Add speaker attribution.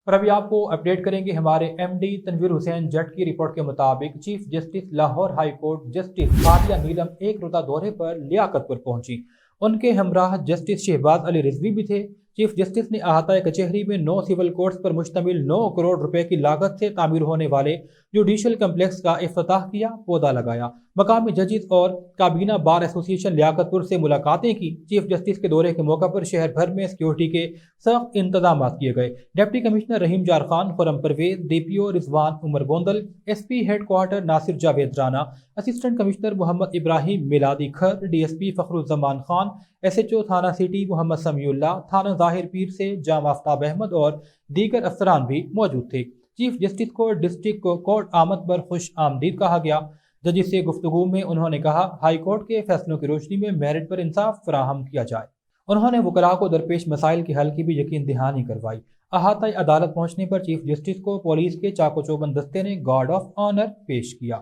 Speaker 1: اور ابھی آپ کو اپڈیٹ کریں گے ہمارے ایم ڈی تنویر حسین جٹ کی رپورٹ کے مطابق chief justice Lahore high court justice Aalia Neelam ایک روزہ دورے پر لیاقت پر پہنچی۔ ان کے ہمراہ جسٹس شہباز علی رضوی بھی تھے۔ چیف جسٹس نے احاطہ کچہری میں 9 سول کوٹس پر مشتمل 9 کروڑ روپے کی لاگت سے تعمیر ہونے والے جوڈیشل کمپلیکس کا افتتاح کیا، پودا لگایا۔ مقامی ججز اور کابینہ بار ایسوسی ایشن لیاقت پور سے ملاقاتیں کی۔ چیف جسٹس کے دورے کے موقع پر شہر بھر میں سیکیورٹی کے سخت انتظامات کیے گئے۔ Deputy commissioner Rahim Yar Khan, Khurram Pervaiz, D P O Rizwan Umar Gondal, S P head quarter Nasir Javed Rana, assistant commissioner Muhammad Ibrahim Miladi Khar, D S P Fakhar Uzzaman Khan, S H O تھانہ سٹی محمد سمیع اللہ، تھانہ ظاہر پیر سے جام آفتاب احمد اور دیگر افسران بھی موجود تھے۔ چیف جسٹس کو ڈسٹرکٹ کورٹ آمد پر خوش آمدید کہا گیا۔ ججز سے گفتگو میں انہوں نے کہا ہائی کورٹ کے فیصلوں کی روشنی میں میرٹ پر انصاف فراہم کیا جائے۔ انہوں نے وکلاء کو درپیش مسائل کے حل کی بھی یقین دہانی کروائی۔ احاطہ عدالت پہنچنے پر چیف جسٹس کو پولیس کے چاق و چوبند دستے نے گارڈ آف آنر پیش کیا۔